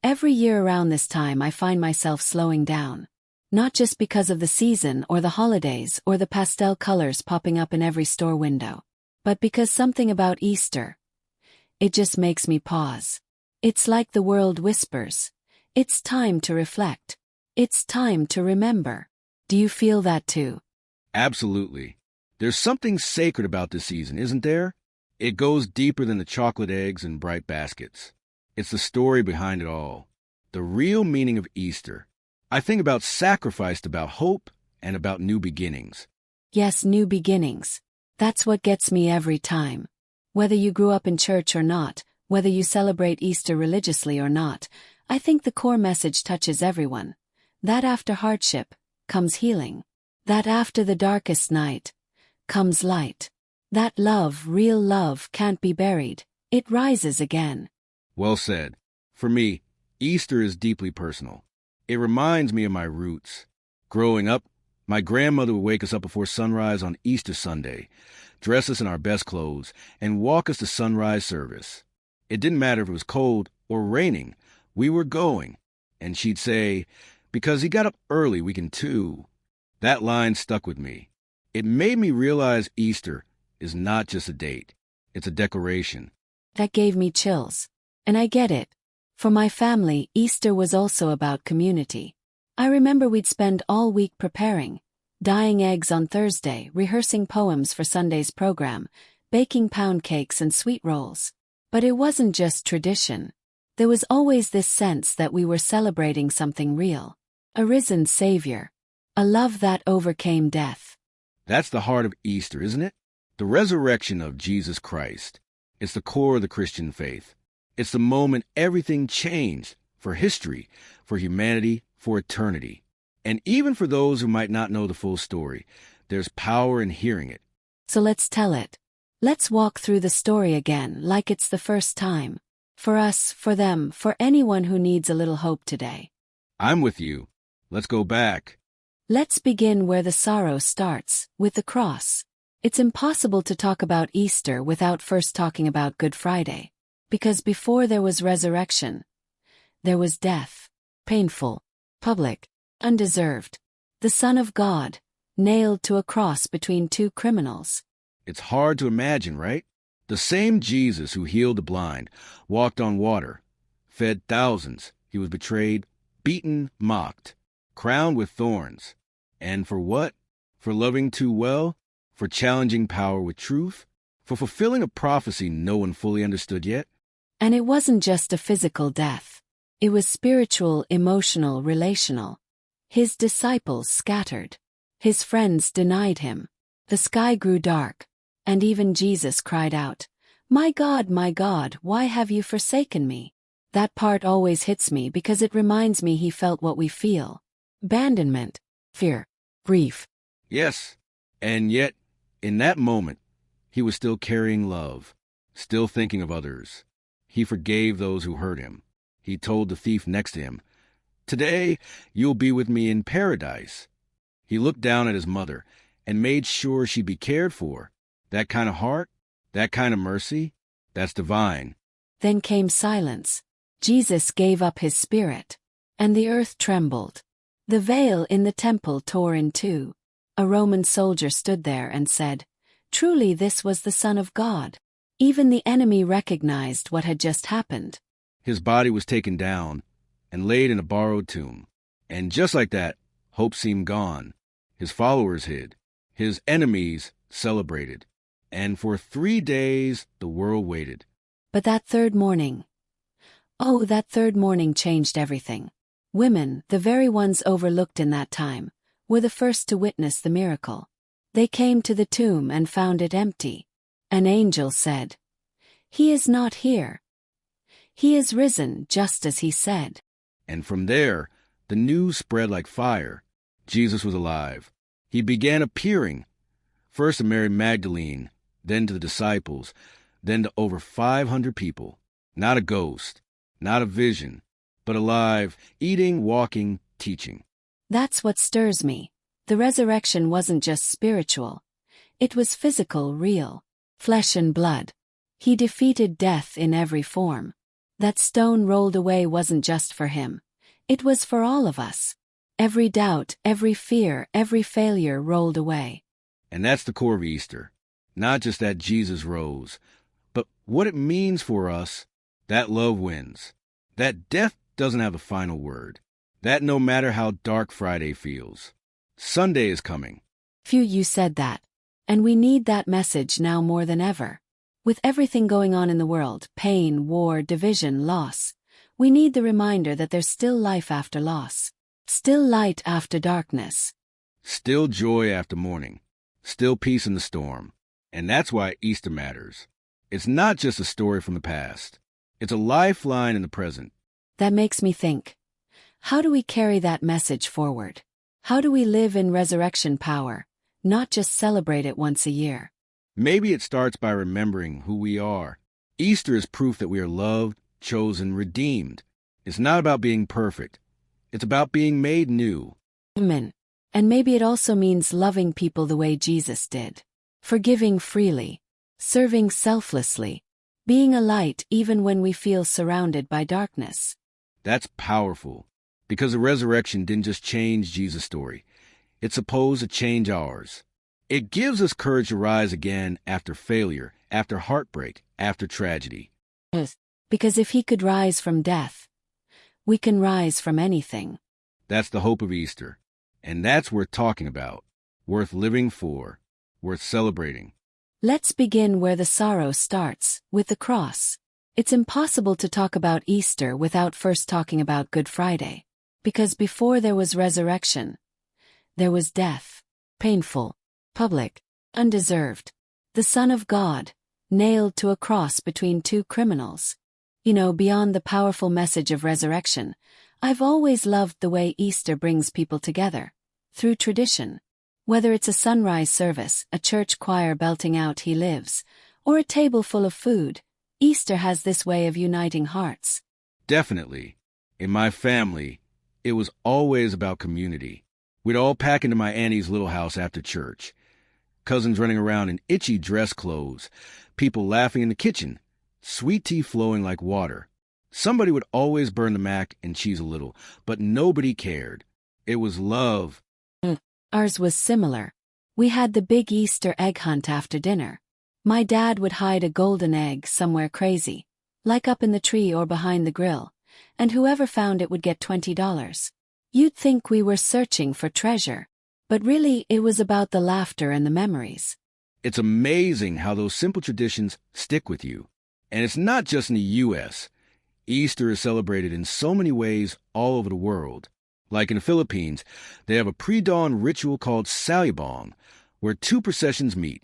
Every year around this time I find myself slowing down. Not just because of the season or the holidays or the pastel colors popping up in every store window, but because something about Easter. It just makes me pause. It's like the world whispers. It's time to reflect. It's time to remember. Do you feel that too? Absolutely. There's something sacred about this season, isn't there? It goes deeper than the chocolate eggs and bright baskets. It's the story behind it all. The real meaning of Easter. I think about sacrifice, about hope, and about new beginnings. Yes, new beginnings. That's what gets me every time. Whether you grew up in church or not, whether you celebrate Easter religiously or not, I think the core message touches everyone. That after hardship comes healing. That after the darkest night comes light. That love, real love, can't be buried. It rises again. Well said. For me, Easter is deeply personal. It reminds me of my roots. Growing up, my grandmother would wake us up before sunrise on Easter Sunday, dress us in our best clothes, and walk us to sunrise service. It didn't matter if it was cold or raining. We were going. And she'd say, "Because he got up early, we can too." That line stuck with me. It made me realize Easter is not just a date. It's a declaration. That gave me chills. And I get it. For my family, Easter was also about community. I remember we'd spend all week preparing, dyeing eggs on Thursday, rehearsing poems for Sunday's program, baking pound cakes and sweet rolls. But it wasn't just tradition. There was always this sense that we were celebrating something real. A risen Savior. A love that overcame death. That's the heart of Easter, isn't it? The resurrection of Jesus Christ. It's the core of the Christian faith. It's the moment everything changed, for history, for humanity, for eternity. And even for those who might not know the full story, there's power in hearing it. So let's tell it. Let's walk through the story again like it's the first time. For us, for them, for anyone who needs a little hope today. I'm with you. Let's go back. Let's begin where the sorrow starts, with the cross. It's impossible to talk about Easter without first talking about Good Friday. Because before there was resurrection, there was death. Painful, public, undeserved. The Son of God, nailed to a cross between two criminals. It's hard to imagine, right? The same Jesus who healed the blind, walked on water, fed thousands. He was betrayed, beaten, mocked, crowned with thorns. And for what? For loving too well? For challenging power with truth? For fulfilling a prophecy no one fully understood yet? And it wasn't just a physical death. It was spiritual, emotional, relational. His disciples scattered. His friends denied him. The sky grew dark. And even Jesus cried out, my God, why have you forsaken me?" That part always hits me because it reminds me he felt what we feel. Abandonment, fear, grief. Yes, and yet, in that moment, he was still carrying love, still thinking of others. He forgave those who hurt him. He told the thief next to him, "Today you'll be with me in paradise." He looked down at his mother and made sure she'd be cared for. That kind of heart, that kind of mercy, that's divine. Then came silence. Jesus gave up his spirit. And the earth trembled. The veil in the temple tore in two. A Roman soldier stood there and said, "Truly this was the Son of God." Even the enemy recognized what had just happened. His body was taken down and laid in a borrowed tomb. And just like that, hope seemed gone. His followers hid. His enemies celebrated. And for 3 days, the world waited. But that third morning changed everything. Women, the very ones overlooked in that time, were the first to witness the miracle. They came to the tomb and found it empty. An angel said, "He is not here. He is risen just as he said." And from there, the news spread like fire. Jesus was alive. He began appearing, first to Mary Magdalene, then to the disciples, then to over 500 people. Not a ghost, not a vision, but alive, eating, walking, teaching. That's what stirs me. The resurrection wasn't just spiritual. It was physical, real. Flesh and blood. He defeated death in every form. That stone rolled away wasn't just for him. It was for all of us. Every doubt, every fear, every failure rolled away. And that's the core of Easter. Not just that Jesus rose, but what it means for us, that love wins. That death doesn't have the final word. That no matter how dark Friday feels, Sunday is coming. Phew, you said that. And we need that message now more than ever. With everything going on in the world, pain, war, division, loss, we need the reminder that there's still life after loss. Still light after darkness. Still joy after mourning. Still peace in the storm. And that's why Easter matters. It's not just a story from the past. It's a lifeline in the present. That makes me think. How do we carry that message forward? How do we live in resurrection power, not just celebrate it once a year? Maybe it starts by remembering who we are. Easter is proof that we are loved, chosen, redeemed. It's not about being perfect. It's about being made new. Amen. And maybe it also means loving people the way Jesus did. Forgiving freely. Serving selflessly. Being a light even when we feel surrounded by darkness. That's powerful. Because the resurrection didn't just change Jesus' story. It's supposed to change ours. It gives us courage to rise again after failure, after heartbreak, after tragedy. Yes. Because if he could rise from death, we can rise from anything. That's the hope of Easter. And that's worth talking about, worth living for, worth celebrating. Let's begin where the sorrow starts, with the cross. It's impossible to talk about Easter without first talking about Good Friday. Because before there was resurrection, there was death. Painful, public, undeserved. The Son of God, nailed to a cross between two criminals. Beyond the powerful message of resurrection, I've always loved the way Easter brings people together. Through tradition. Whether it's a sunrise service, a church choir belting out He Lives, or a table full of food, Easter has this way of uniting hearts. Definitely. In my family, it was always about community. We'd all pack into my auntie's little house after church. Cousins running around in itchy dress clothes, people laughing in the kitchen, sweet tea flowing like water. Somebody would always burn the mac and cheese a little, but nobody cared. It was love. Ours was similar. We had the big Easter egg hunt after dinner. My dad would hide a golden egg somewhere crazy, like up in the tree or behind the grill, and whoever found it would get $20. You'd think we were searching for treasure, but really it was about the laughter and the memories. It's amazing how those simple traditions stick with you. And it's not just in the U.S. Easter is celebrated in so many ways all over the world. Like in the Philippines, they have a pre-dawn ritual called Salubong, where two processions meet,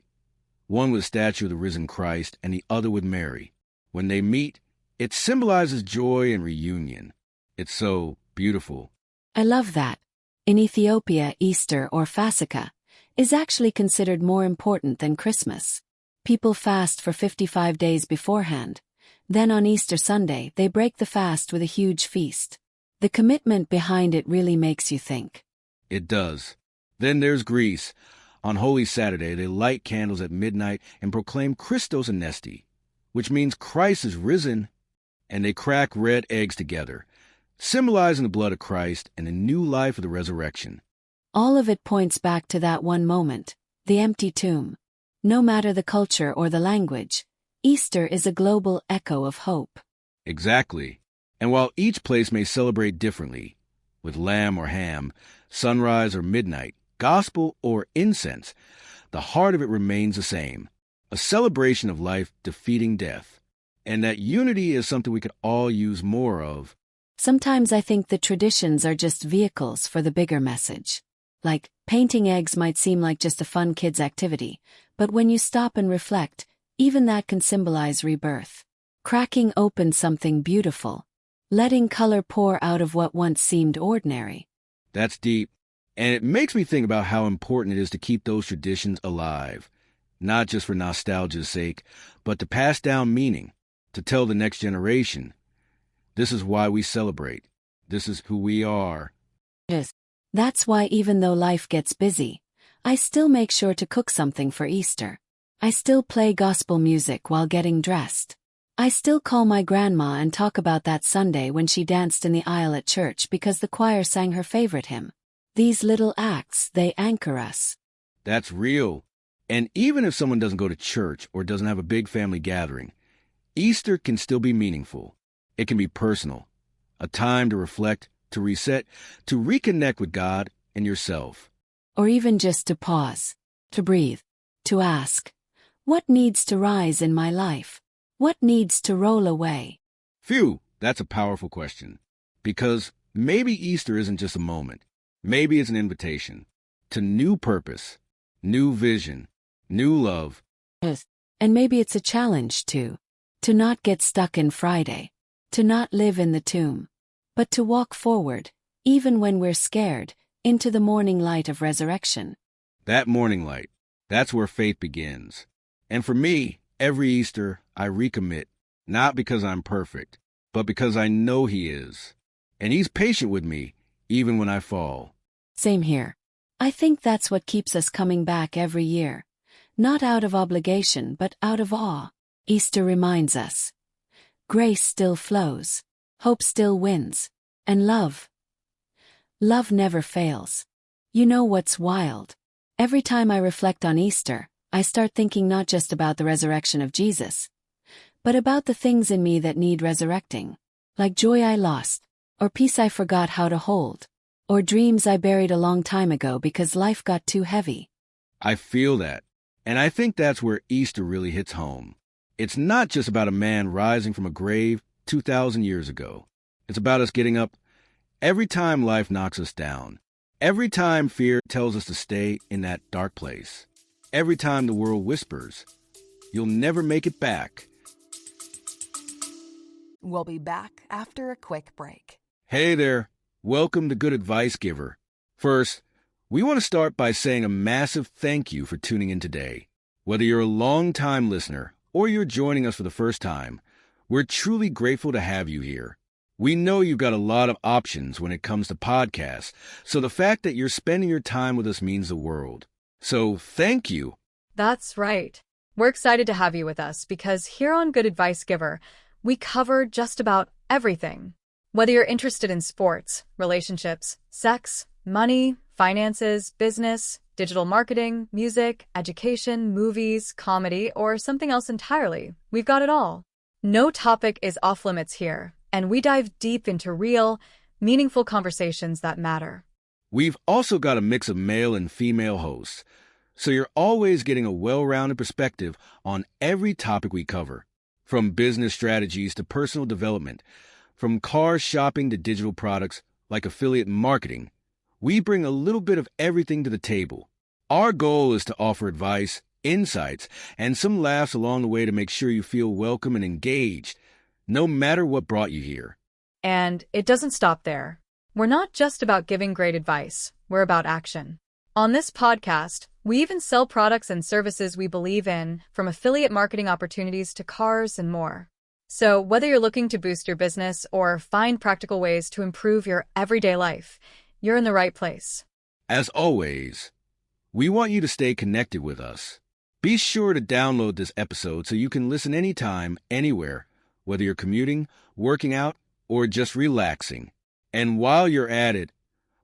one with a statue of the risen Christ and the other with Mary. When they meet, it symbolizes joy and reunion. It's so beautiful. I love that. In Ethiopia, Easter or Fasika is actually considered more important than Christmas. People fast for 55 days beforehand. Then on Easter Sunday, they break the fast with a huge feast. The commitment behind it really makes you think. It does. Then there's Greece. On Holy Saturday, they light candles at midnight and proclaim Christos Anesti, which means Christ is risen, and they crack red eggs together, symbolizing the blood of Christ and the new life of the resurrection. All of it points back to that one moment, the empty tomb. No matter the culture or the language, Easter is a global echo of hope. Exactly. And while each place may celebrate differently, with lamb or ham, sunrise or midnight, gospel or incense, the heart of it remains the same, a celebration of life defeating death. And that unity is something we could all use more of. Sometimes I think the traditions are just vehicles for the bigger message. Like, painting eggs might seem like just a fun kid's activity, but when you stop and reflect, even that can symbolize rebirth. Cracking open something beautiful. Letting color pour out of what once seemed ordinary. That's deep. And it makes me think about how important it is to keep those traditions alive. Not just for nostalgia's sake, but to pass down meaning, to tell the next generation. This is why we celebrate. This is who we are. Yes. That's why even though life gets busy, I still make sure to cook something for Easter. I still play gospel music while getting dressed. I still call my grandma and talk about that Sunday when she danced in the aisle at church because the choir sang her favorite hymn. These little acts, they anchor us. That's real. And even if someone doesn't go to church or doesn't have a big family gathering, Easter can still be meaningful. It can be personal, a time to reflect, to reset, to reconnect with God and yourself. Or even just to pause, to breathe, to ask, what needs to rise in my life? What needs to roll away? Phew, that's a powerful question. Because maybe Easter isn't just a moment. Maybe it's an invitation to new purpose, new vision, new love. And maybe it's a challenge too. To not get stuck in Friday. To not live in the tomb. But to walk forward, even when we're scared, into the morning light of resurrection. That morning light, that's where faith begins. And for me, every Easter, I recommit, not because I'm perfect, but because I know He is. And He's patient with me, even when I fall. Same here. I think that's what keeps us coming back every year. Not out of obligation, but out of awe. Easter reminds us. Grace still flows. Hope still wins. And love. Love never fails. You know what's wild? Every time I reflect on Easter, I start thinking not just about the resurrection of Jesus, but about the things in me that need resurrecting. Like joy I lost, or peace I forgot how to hold, or dreams I buried a long time ago because life got too heavy. I feel that. And I think that's where Easter really hits home. It's not just about a man rising from a grave 2,000 years ago. It's about us getting up every time life knocks us down. Every time fear tells us to stay in that dark place. Every time the world whispers, you'll never make it back. We'll be back after a quick break. Hey there. Welcome to Good Advice Giver. First, we want to start by saying a massive thank you for tuning in today. Whether you're a long-time listener or you're joining us for the first time, we're truly grateful to have you here. We know you've got a lot of options when it comes to podcasts, so the fact that you're spending your time with us means the world. So thank you. That's right. We're excited to have you with us because here on Good Advice Giver, we cover just about everything. Whether you're interested in sports, relationships, sex, money, finances, business, digital marketing, music, education, movies, comedy, or something else entirely, we've got it all. No topic is off limits here, and we dive deep into real, meaningful conversations that matter. We've also got a mix of male and female hosts, so you're always getting a well-rounded perspective on every topic we cover, from business strategies to personal development, from car shopping to digital products like affiliate marketing. We bring a little bit of everything to the table. Our goal is to offer advice, insights, and some laughs along the way to make sure you feel welcome and engaged, no matter what brought you here. And it doesn't stop there. We're not just about giving great advice, we're about action. On this podcast, we even sell products and services we believe in, from affiliate marketing opportunities to cars and more. So whether you're looking to boost your business or find practical ways to improve your everyday life, you're in the right place. As always, we want you to stay connected with us. Be sure to download this episode so you can listen anytime, anywhere, whether you're commuting, working out, or just relaxing. And while you're at it,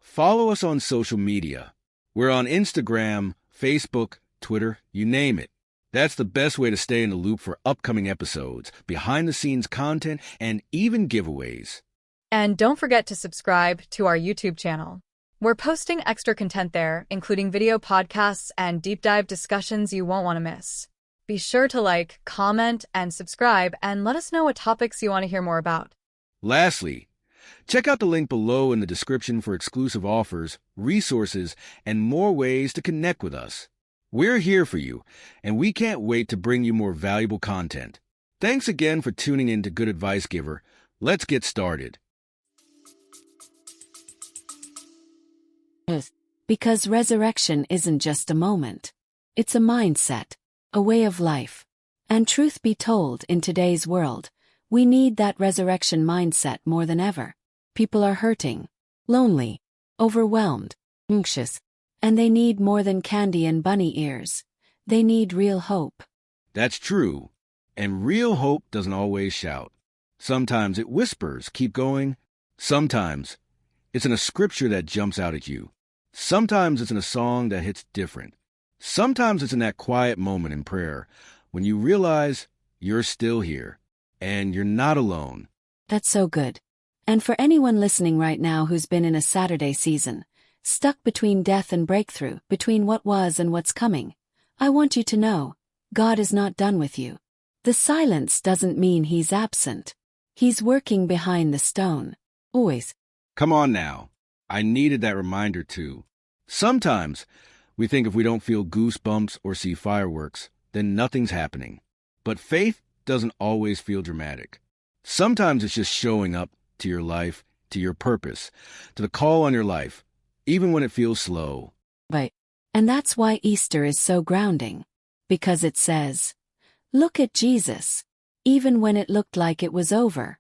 follow us on social media. We're on Instagram, Facebook, Twitter, you name it. That's the best way to stay in the loop for upcoming episodes, behind-the-scenes content, and even giveaways. And don't forget to subscribe to our YouTube channel. We're posting extra content there, including video podcasts and deep dive discussions you won't want to miss. Be sure to like, comment, and subscribe, and let us know what topics you want to hear more about. Lastly, check out the link below in the description for exclusive offers, resources, and more ways to connect with us. We're here for you, and we can't wait to bring you more valuable content. Thanks again for tuning in to Good Advice Giver. Let's get started. Because resurrection isn't just a moment. It's a mindset, a way of life. And truth be told, in today's world, we need that resurrection mindset more than ever. People are hurting, lonely, overwhelmed, anxious, and they need more than candy and bunny ears. They need real hope. That's true. And real hope doesn't always shout. Sometimes it whispers, keep going. Sometimes it's in a scripture that jumps out at you. Sometimes it's in a song that hits different. Sometimes it's in that quiet moment in prayer when you realize you're still here and you're not alone. That's so good. And for anyone listening right now who's been in a Saturday season, stuck between death and breakthrough, between what was and what's coming, I want you to know, God is not done with you. The silence doesn't mean He's absent. He's working behind the stone. Always. Come on now. I needed that reminder too. Sometimes we think if we don't feel goosebumps or see fireworks, then nothing's happening. But faith doesn't always feel dramatic. Sometimes it's just showing up to your life, to your purpose, to the call on your life, even when it feels slow. Right. And that's why Easter is so grounding. Because it says, look at Jesus. Even when it looked like it was over.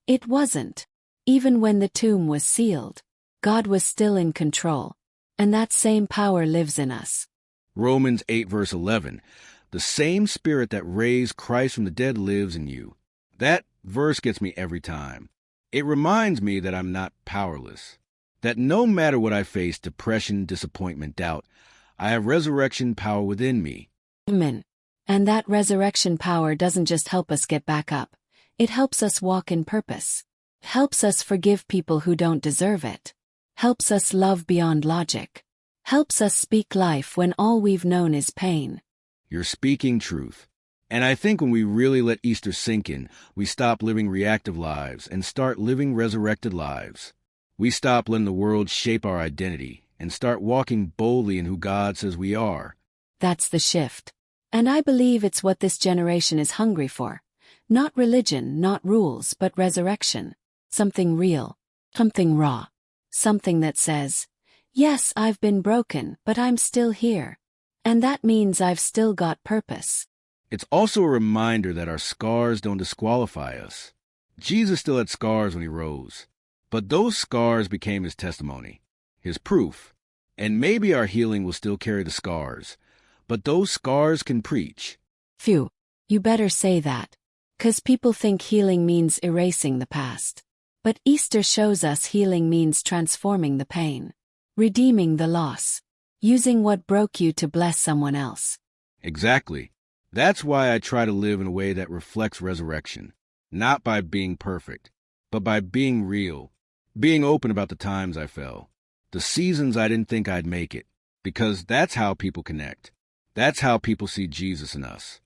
It wasn't. Even when the tomb was sealed, God was still in control. And that same power lives in us. Romans 8 verse 11. The same Spirit that raised Christ from the dead lives in you. That verse gets me every time. It reminds me that I'm not powerless. That no matter what I face, depression, disappointment, doubt, I have resurrection power within me. Amen. And that resurrection power doesn't just help us get back up. It helps us walk in purpose. Helps us forgive people who don't deserve it. Helps us love beyond logic. Helps us speak life when all we've known is pain. You're speaking truth. And I think when we really let Easter sink in, we stop living reactive lives and start living resurrected lives. We stop letting the world shape our identity and start walking boldly in who God says we are. That's the shift. And I believe it's what this generation is hungry for. Not religion, not rules, but resurrection. Something real. Something raw. Something that says, yes, I've been broken, but I'm still here. And that means I've still got purpose. It's also a reminder that our scars don't disqualify us. Jesus still had scars when He rose. But those scars became His testimony, His proof. And maybe our healing will still carry the scars. But those scars can preach. Phew, you better say that. 'Cause people think healing means erasing the past. But Easter shows us healing means transforming the pain. Redeeming the loss. Using what broke you to bless someone else. Exactly. That's why I try to live in a way that reflects resurrection. Not by being perfect, but by being real. Being open about the times I fell. The seasons I didn't think I'd make it. Because that's how people connect. That's how people see Jesus in us.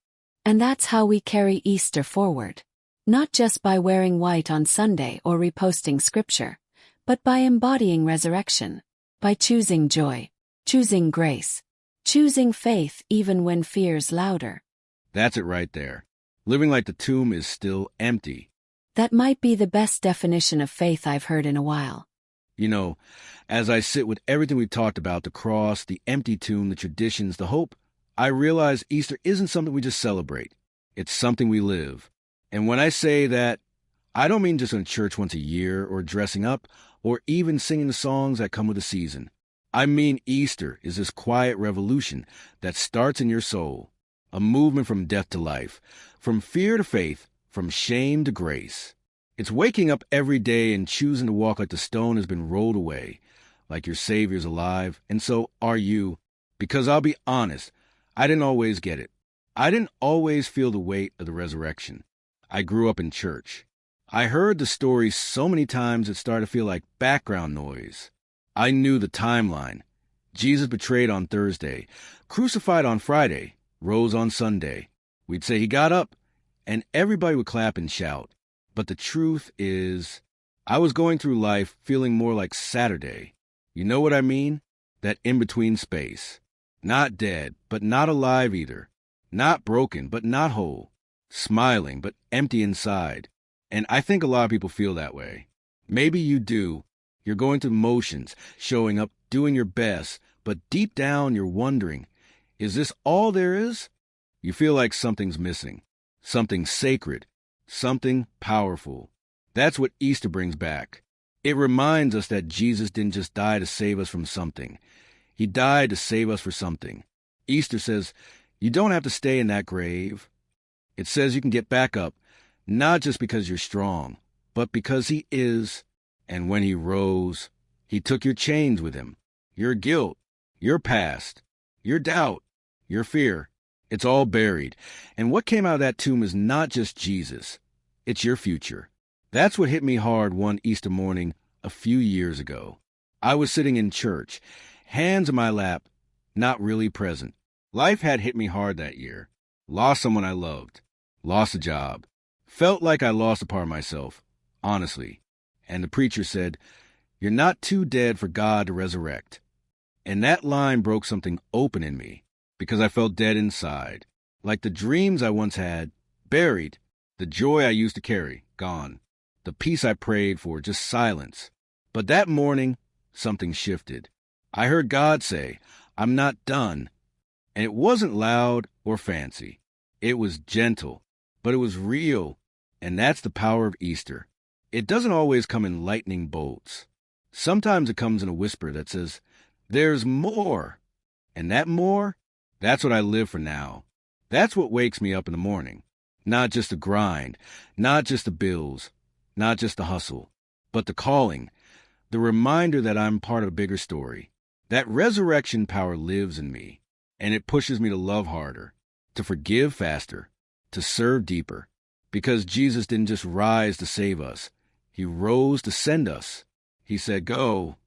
And that's how we carry Easter forward. Not just by wearing white on Sunday or reposting scripture, but by embodying resurrection. By choosing joy. Choosing grace. Choosing faith even when fear's louder. That's it right there. Living like the tomb is still empty. That might be the best definition of faith I've heard in a while. You know, as I sit with everything we've talked about, the cross, the empty tomb, the traditions, the hope, I realize Easter isn't something we just celebrate. It's something we live. And when I say that, I don't mean just in church once a year or dressing up or even singing the songs that come with the season. I mean Easter is this quiet revolution that starts in your soul. A movement from death to life, from fear to faith, from shame to grace. It's waking up every day and choosing to walk like the stone has been rolled away, like your Savior's alive, and so are you. Because I'll be honest, I didn't always get it. I didn't always feel the weight of the resurrection. I grew up in church. I heard the stories so many times it started to feel like background noise. I knew the timeline. Jesus betrayed on Thursday, crucified on Friday, rose on Sunday. We'd say He got up, and everybody would clap and shout. But the truth is, I was going through life feeling more like Saturday. You know what I mean? That in-between space. Not dead, but not alive either. Not broken, but not whole. Smiling, but empty inside. And I think a lot of people feel that way. Maybe you do. You're going through motions, showing up, doing your best, but deep down you're wondering, is this all there is? You feel like something's missing. Something sacred. Something powerful. That's what Easter brings back. It reminds us that Jesus didn't just die to save us from something. He died to save us for something. Easter says, you don't have to stay in that grave. It says you can get back up, not just because you're strong, but because he is. And when he rose, he took your chains with him, your guilt, your past, your doubt, your fear. It's all buried. And what came out of that tomb is not just Jesus. It's your future. That's what hit me hard one Easter morning a few years ago. I was sitting in church, hands in my lap, not really present. Life had hit me hard that year. Lost someone I loved. Lost a job. Felt like I lost a part of myself, honestly. And the preacher said, "You're not too dead for God to resurrect." And that line broke something open in me, because I felt dead inside. Like the dreams I once had, buried. The joy I used to carry, gone. The peace I prayed for, just silence. But that morning, something shifted. I heard God say, "I'm not done." And it wasn't loud or fancy. It was gentle, but it was real. And that's the power of Easter. It doesn't always come in lightning bolts. Sometimes it comes in a whisper that says, "There's more." And that more, that's what I live for now. That's what wakes me up in the morning. Not just the grind, not just the bills, not just the hustle, but the calling, the reminder that I'm part of a bigger story. That resurrection power lives in me, and it pushes me to love harder, to forgive faster, to serve deeper. Because Jesus didn't just rise to save us. He rose to send us. He said, go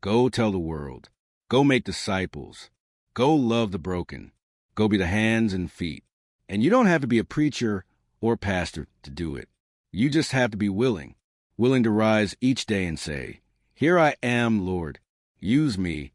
tell the world. Go make disciples. Go love the broken. Go be the hands and feet. And you don't have to be a preacher or pastor to do it. You just have to be willing to rise each day and say, "Here I am, Lord. Use me."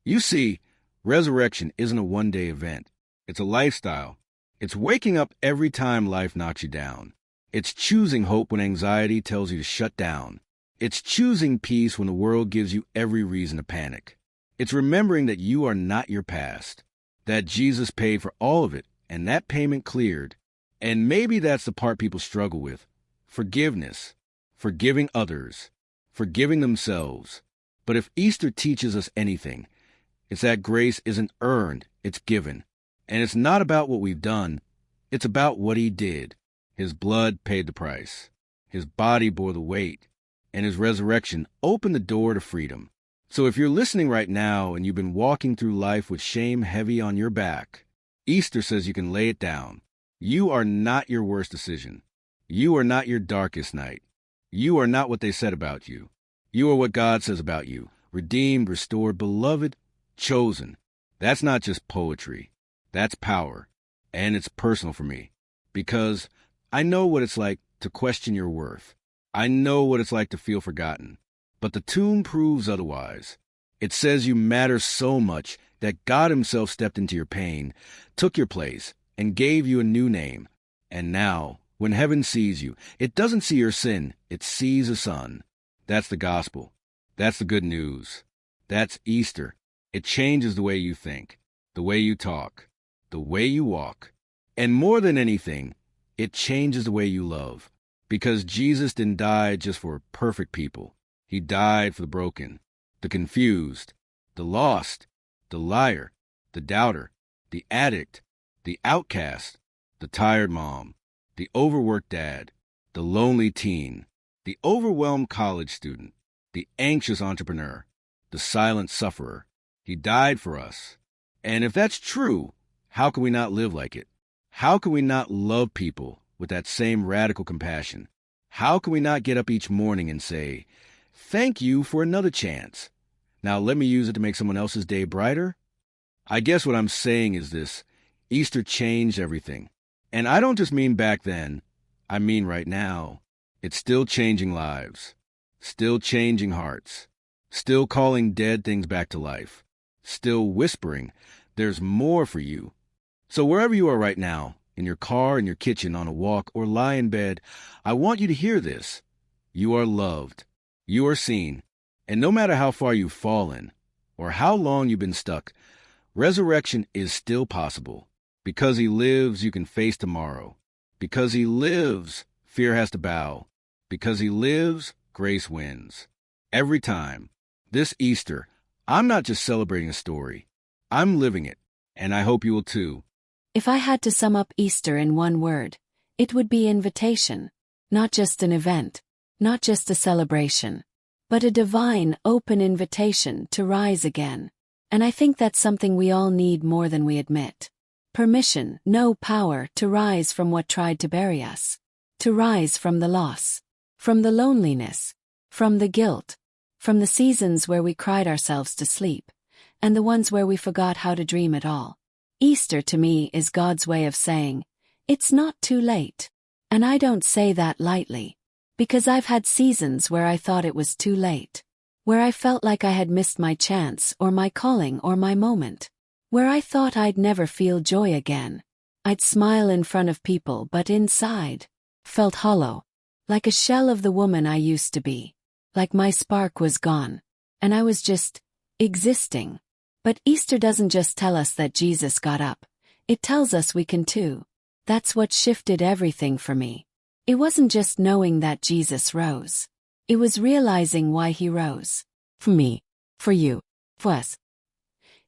You see, resurrection isn't a one-day event. It's a lifestyle. It's waking up every time life knocks you down. It's choosing hope when anxiety tells you to shut down. It's choosing peace when the world gives you every reason to panic. It's remembering that you are not your past, that Jesus paid for all of it, and that payment cleared. And maybe that's the part people struggle with. Forgiveness, forgiving others, forgiving themselves. But if Easter teaches us anything, it's that grace isn't earned, it's given. And it's not about what we've done, it's about what he did. His blood paid the price. His body bore the weight. And his resurrection opened the door to freedom. So if you're listening right now and you've been walking through life with shame heavy on your back, Easter says you can lay it down. You are not your worst decision. You are not your darkest night. You are not what they said about you. You are what God says about you. Redeemed, restored, beloved, chosen. That's not just poetry. That's power. And it's personal for me. Because I know what it's like to question your worth. I know what it's like to feel forgotten. But the tomb proves otherwise. It says you matter so much that God himself stepped into your pain, took your place, and gave you a new name. And now, when heaven sees you, it doesn't see your sin, it sees a son. That's the gospel. That's the good news. That's Easter. It changes the way you think, the way you talk, the way you walk. And more than anything, it changes the way you love. Because Jesus didn't die just for perfect people. He died for the broken, the confused, the lost, the liar, the doubter, the addict, the outcast, the tired mom, the overworked dad, the lonely teen, the overwhelmed college student, the anxious entrepreneur, the silent sufferer. He died for us. And if that's true, how can we not live like it? How can we not love people with that same radical compassion? How can we not get up each morning and say, "Thank you for another chance. Now let me use it to make someone else's day brighter"? I guess what I'm saying is this: Easter changed everything. And I don't just mean back then, I mean right now. It's still changing lives, still changing hearts, still calling dead things back to life, still whispering, "There's more for you." So wherever you are right now, in your car, in your kitchen, on a walk, or lie in bed, I want you to hear this. You are loved. You are seen. And no matter how far you've fallen, or how long you've been stuck, resurrection is still possible. Because he lives, you can face tomorrow. Because he lives, fear has to bow. Because he lives, grace wins. Every time. This Easter, I'm not just celebrating a story. I'm living it. And I hope you will too. If I had to sum up Easter in one word, it would be invitation. Not just an event, not just a celebration, but a divine, open invitation to rise again. And I think that's something we all need more than we admit. Permission, no power, to rise from what tried to bury us. To rise from the loss, from the loneliness, from the guilt, from the seasons where we cried ourselves to sleep, and the ones where we forgot how to dream at all. Easter to me is God's way of saying, it's not too late. And I don't say that lightly, because I've had seasons where I thought it was too late, where I felt like I had missed my chance or my calling or my moment, where I thought I'd never feel joy again. I'd smile in front of people but inside felt hollow, like a shell of the woman I used to be, like my spark was gone, and I was just existing. But Easter doesn't just tell us that Jesus got up, it tells us we can too. That's what shifted everything for me. It wasn't just knowing that Jesus rose. It was realizing why he rose. For me. For you. For us.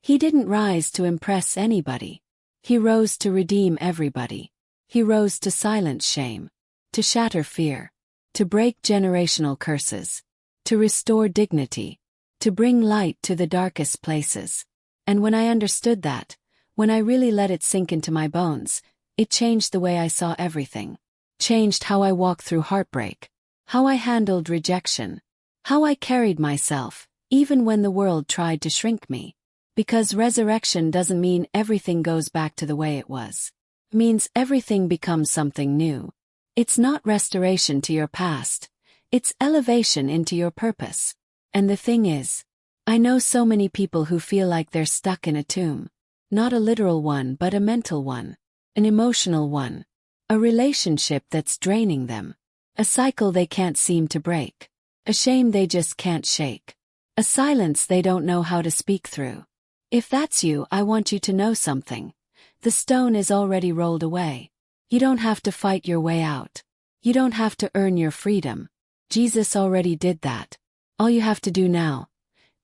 He didn't rise to impress anybody. He rose to redeem everybody. He rose to silence shame, to shatter fear, to break generational curses, to restore dignity, to bring light to the darkest places. And when I understood that, when I really let it sink into my bones, it changed the way I saw everything. Changed how I walked through heartbreak, how I handled rejection, how I carried myself, even when the world tried to shrink me. Because resurrection doesn't mean everything goes back to the way it was. It means everything becomes something new. It's not restoration to your past. It's elevation into your purpose. And the thing is, I know so many people who feel like they're stuck in a tomb. Not a literal one but a mental one. An emotional one. A relationship that's draining them. A cycle they can't seem to break. A shame they just can't shake. A silence they don't know how to speak through. If that's you, I want you to know something. The stone is already rolled away. You don't have to fight your way out. You don't have to earn your freedom. Jesus already did that. All you have to do now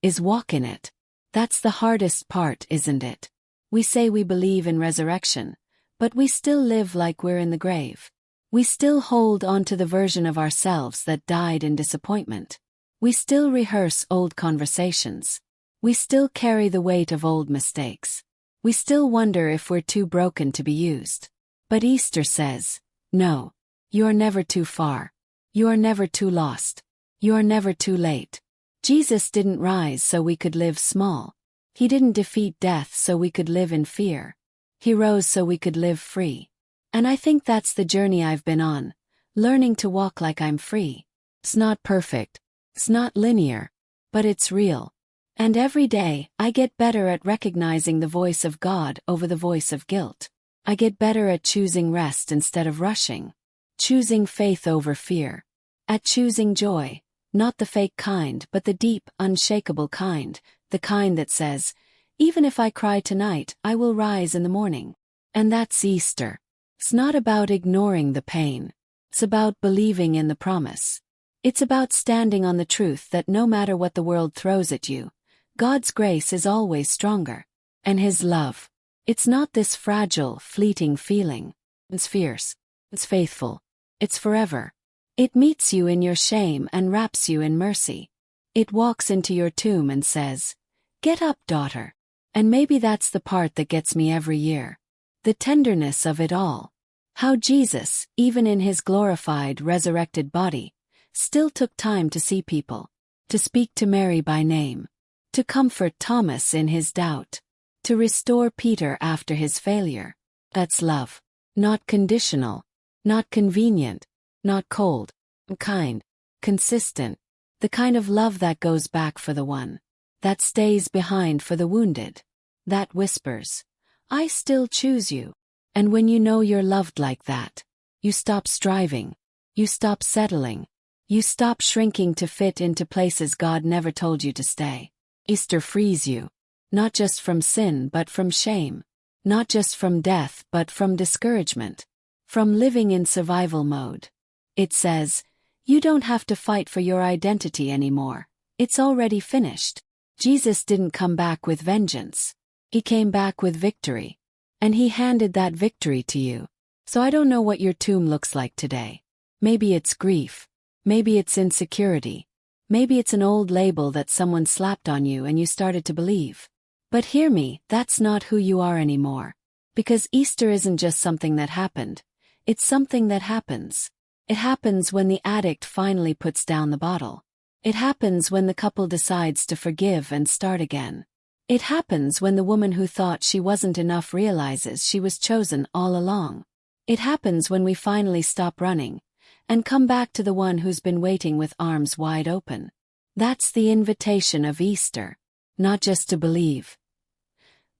is walk in it. That's the hardest part, isn't it? We say we believe in resurrection, but we still live like we're in the grave. We still hold on to the version of ourselves that died in disappointment. We still rehearse old conversations. We still carry the weight of old mistakes. We still wonder if we're too broken to be used. But Easter says, no, you are never too far. You are never too lost. You are never too late. Jesus didn't rise so we could live small. He didn't defeat death so we could live in fear. He rose so we could live free. And I think that's the journey I've been on, learning to walk like I'm free. It's not perfect. It's not linear. But it's real. And every day, I get better at recognizing the voice of God over the voice of guilt. I get better at choosing rest instead of rushing. Choosing faith over fear. At choosing joy, not the fake kind but the deep, unshakable kind, the kind that says, even if I cry tonight, I will rise in the morning. And that's Easter. It's not about ignoring the pain. It's about believing in the promise. It's about standing on the truth that no matter what the world throws at you, God's grace is always stronger. And His love. It's not this fragile, fleeting feeling. It's fierce. It's faithful. It's forever. It meets you in your shame and wraps you in mercy. It walks into your tomb and says, "Get up, daughter." And maybe that's the part that gets me every year. The tenderness of it all. How Jesus, even in His glorified, resurrected body, still took time to see people, to speak to Mary by name, to comfort Thomas in his doubt, to restore Peter after his failure. That's love. Not conditional, not convenient, not cold, kind, consistent. The kind of love that goes back for the one, that stays behind for the wounded, that whispers, "I still choose you." And when you know you're loved like that, you stop striving, you stop settling, you stop shrinking to fit into places God never told you to stay. Easter frees you, not just from sin but from shame, not just from death but from discouragement, from living in survival mode. It says, you don't have to fight for your identity anymore. It's already finished. Jesus didn't come back with vengeance. He came back with victory. And he handed that victory to you. So I don't know what your tomb looks like today. Maybe it's grief. Maybe it's insecurity. Maybe it's an old label that someone slapped on you and you started to believe. But hear me, that's not who you are anymore. Because Easter isn't just something that happened. It's something that happens. It happens when the addict finally puts down the bottle. It happens when the couple decides to forgive and start again. It happens when the woman who thought she wasn't enough realizes she was chosen all along. It happens when we finally stop running and come back to the one who's been waiting with arms wide open. That's the invitation of Easter. Not just to believe,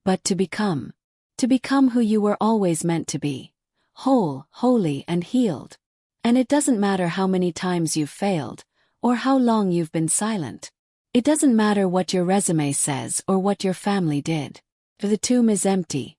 but to become. To become who you were always meant to be. Whole, holy, and healed. And it doesn't matter how many times you've failed, or how long you've been silent. It doesn't matter what your resume says or what your family did. The tomb is empty.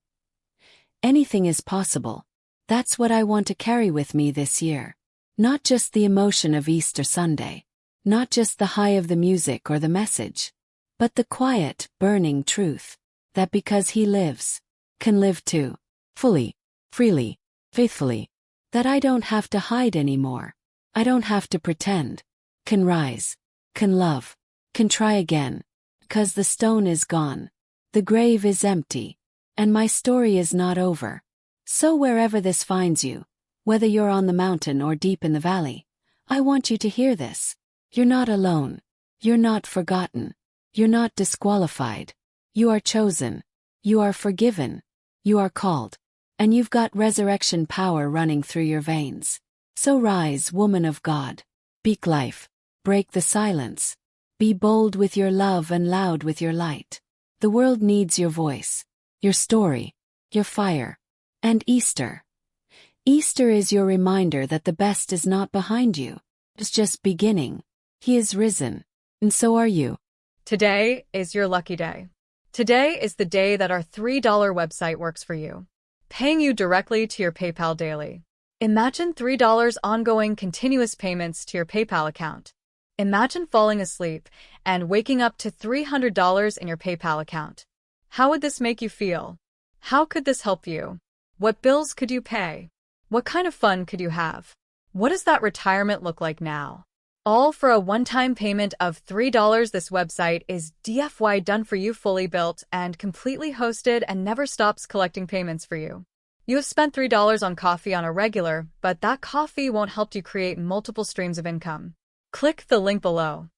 Anything is possible. That's what I want to carry with me this year. Not just the emotion of Easter Sunday. Not just the high of the music or the message. But the quiet, burning truth. That because he lives, can live too. Fully, freely, faithfully. That I don't have to hide anymore. I don't have to pretend. Can rise. Can love. Can try again. 'Cause the stone is gone. The grave is empty. And my story is not over. So wherever this finds you, whether you're on the mountain or deep in the valley, I want you to hear this. You're not alone. You're not forgotten. You're not disqualified. You are chosen. You are forgiven. You are called. And you've got resurrection power running through your veins. So rise, woman of God. Speak life. Break the silence. Be bold with your love and loud with your light. The world needs your voice, your story, your fire. And Easter. Easter is your reminder that the best is not behind you. It's just beginning. He is risen. And so are you. Today is your lucky day. Today is the day that our $3 website works for you, paying you directly to your PayPal daily. Imagine $3 ongoing continuous payments to your PayPal account. Imagine falling asleep and waking up to $300 in your PayPal account. How would this make you feel? How could this help you? What bills could you pay? What kind of fun could you have? What does that retirement look like now? All for a one-time payment of $3. This website is DFY done for you, fully built and completely hosted, and never stops collecting payments for you. You have spent $3 on coffee on a regular, but that coffee won't help you create multiple streams of income. Click the link below.